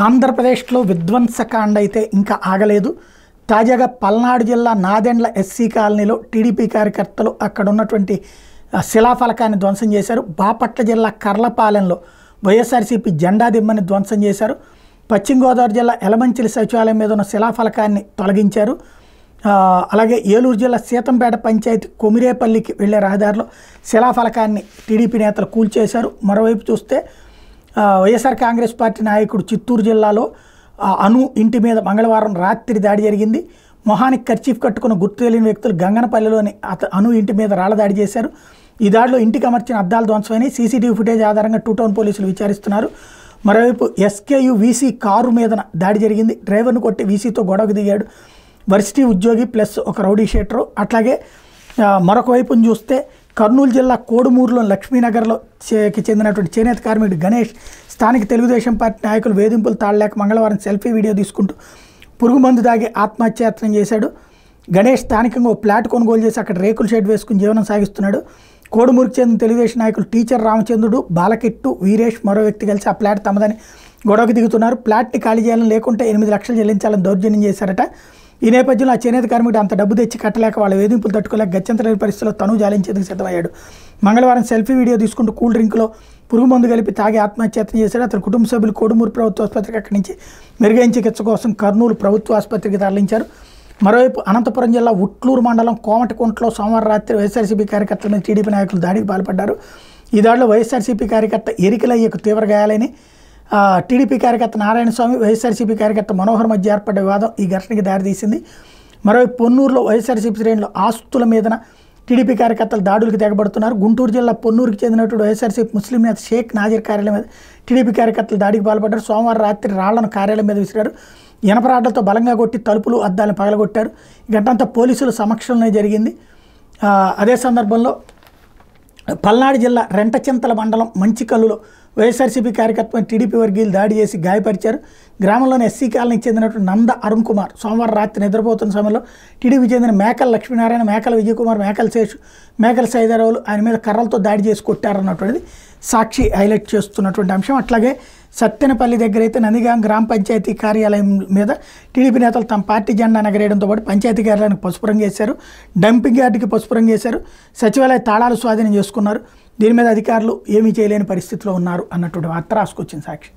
ఆంధ్రప్రదేశ్లో విధ్వంసకాండ అయితే ఇంకా ఆగలేదు. తాజాగా పల్నాడు జిల్లా నాదెండ్ల ఎస్సీ కాలనీలో టీడీపీ కార్యకర్తలు అక్కడ ఉన్నటువంటి శిలాఫలకాన్ని ధ్వంసం చేశారు. బాపట్ల జిల్లా కర్లపాలెంలో వైఎస్ఆర్సీపీ జెండా దిమ్మని ధ్వంసం చేశారు. పశ్చిమ గోదావరి జిల్లా ఎలమంచిలి సచివాలయం మీద ఉన్న శిలాఫలకాన్ని తొలగించారు. అలాగే ఏలూరు జిల్లా సీతంపేట పంచాయతీ కొమిరేపల్లికి వెళ్లే రహదారిలో శిలాఫలకాన్ని టీడీపీ నేతలు కూల్చేశారు. మరోవైపు చూస్తే వైఎస్ఆర్ కాంగ్రెస్ పార్టీ నాయకుడు చిత్తూరు జిల్లాలో అను ఇంటి మీద మంగళవారం రాత్రి దాడి జరిగింది. మొహానికి కర్చీఫ్ కట్టుకున్న గుర్తు తెలియని వ్యక్తులు గంగనపల్లిలోని అను ఇంటి మీద రాళ్ల దాడి చేశారు. ఈ దాడిలో ఇంటికి అమర్చిన అద్దాలు ధ్వంసమైనవి. సీసీటీవీ ఫుటేజ్ ఆధారంగా 2 టౌన్ పోలీసులు విచారిస్తున్నారు. మరోవైపు ఎస్కేయు వీసీ కారు మీద దాడి జరిగింది. డ్రైవర్ను కొట్టి వీసీతో గొడవకు దిగాడు వర్సిటీ ఉద్యోగి ప్లస్ ఒక రౌడీ షీటరు. అట్లాగే మరొక వైపును చూస్తే కర్నూలు జిల్లా కోడుమూరులో లక్ష్మీనగర్లో చెందినటువంటి చేనేత కార్మికుడు గణేష్ స్థానిక తెలుగుదేశం పార్టీ నాయకులు వేధింపులు తాళలేక మంగళవారం సెల్ఫీ వీడియో తీసుకుంటూ పురుగు మందు దాగి ఆత్మహత్యాయత్నం చేశాడు. గణేష్ స్థానికంగా ఓ ఫ్లాట్ కొనుగోలు చేసి అక్కడ రేకుల షెడ్ వేసుకుని జీవనం సాగిస్తున్నాడు. కోడుమూరుకు చెందిన తెలుగుదేశం నాయకులు టీచర్ రామచంద్రుడు, బాలకిట్టు, వీరేష్ మరో వ్యక్తి కలిసి ఆ ఫ్లాట్ తమదని గొడవకు దిగుతున్నారు. ఫ్లాట్ని ఖాళీ చేయాలని లేకుంటే 8 లక్షలు చెల్లించాలని దౌర్జన్యం చేశారట. ఈ నేపథ్యంలో ఆ చేనేత కార్మికుడు అంత డబ్బు తెచ్చి కట్టలేక వాళ్ళ వేధింపులు తట్టుకోలేక గత్యంతరలేని పరిస్థితుల్లో తను జాలించేందుకు సిద్ధమయ్యాడు. మంగళవారం సెల్ఫీ వీడియో తీసుకుంటూ కూల్ డ్రింక్లో పురుగు మందు కలిపి తాగి ఆత్మహత్యాయత్నం చేశాడు. అతని కుటుంబ సభ్యులు కోడుమూరు ప్రభుత్వ ఆసుపత్రికి అక్కడి నుంచి మెరుగైన చికిత్స కోసం కర్నూలు ప్రభుత్వ ఆసుపత్రికి తరలించారు. మరోవైపు అనంతపురం జిల్లా ఉట్లూరు మండలం కోమటికుంటలో సోమవారం రాత్రి వైఎస్ఆర్సీపీ కార్యకర్తల మీద టీడీపీ నాయకులు దాడికి పాల్పడ్డారు. ఈ దాడిలో వైఎస్ఆర్సీపీ కార్యకర్త ఎరికలయ్యకు తీవ్ర గాయాలని టీడీపీ కార్యకర్త నారాయణస్వామి, వైఎస్ఆర్సీపీ కార్యకర్త మనోహర్ మధ్య ఏర్పడ్డ వివాదం ఈ ఘర్షణకి దారితీసింది. మరోవైపు పొన్నూరులో వైఎస్ఆర్సీపీ శ్రేణులు ఆస్తుల మీదన టీడీపీ కార్యకర్తలు దాడులకు తెగబడుతున్నారు. గుంటూరు జిల్లా పొన్నూరుకి చెందినటువంటి వైఎస్ఆర్సీపీ ముస్లిం నేత షేక్ నాజీర్ కార్యాలయం మీద టీడీపీ కార్యకర్తలు దాడికి పాల్పడ్డారు. సోమవారం రాత్రి రాళ్లను కార్యాలయం మీద విసిరారు. ఇనపరాడ్లతో బలంగా కొట్టి తలుపులు అద్దాలను పగలగొట్టారు. ఈ ఘటనంతా పోలీసుల సమక్షంలోనే జరిగింది. అదే సందర్భంలో పల్నాడు జిల్లా రెంటచింతల మండలం మంచికల్లులో వైఎస్ఆర్సీపీ కార్యకర్తపై టీడీపీ వర్గీయులు దాడి చేసి గాయపరిచారు. గ్రామంలోని ఎస్సీ కాలనీకి చెందినటువంటి నంద అరుణ్ కుమార్ సోమవారం రాత్రి నిద్రపోతున్న సమయంలో టీడీపీ చెందిన మేకల లక్ష్మీనారాయణ, మేకల విజయకుమార్, మేకల శేషు, మేకల సైదారావులు ఆయన మీద కర్రలతో దాడి చేసి కొట్టారన్నటువంటిది సాక్షి హైలైట్ చేస్తున్నటువంటి అంశం. అట్లాగే సత్తెనపల్లి దగ్గర అయితే నందిగాం గ్రామ పంచాయతీ కార్యాలయం మీద టీడీపీ నేతలు తమ పార్టీ జెండా ఎగరేయడంతో పాటు పంచాయతీ కార్యాలయానికి పసుపు రంగు వేశారు. డంపింగ్ యార్డుకి పసుపు రంగు వేశారు. సచివాలయ తాళాలు స్వాధీనం చేసుకున్నారు. దీని మీద అధికారులు ఏమీ చేయలేని పరిస్థితిలో ఉన్నారు అన్నటువంటి వార్త రాసుకొచ్చింది సాక్షి.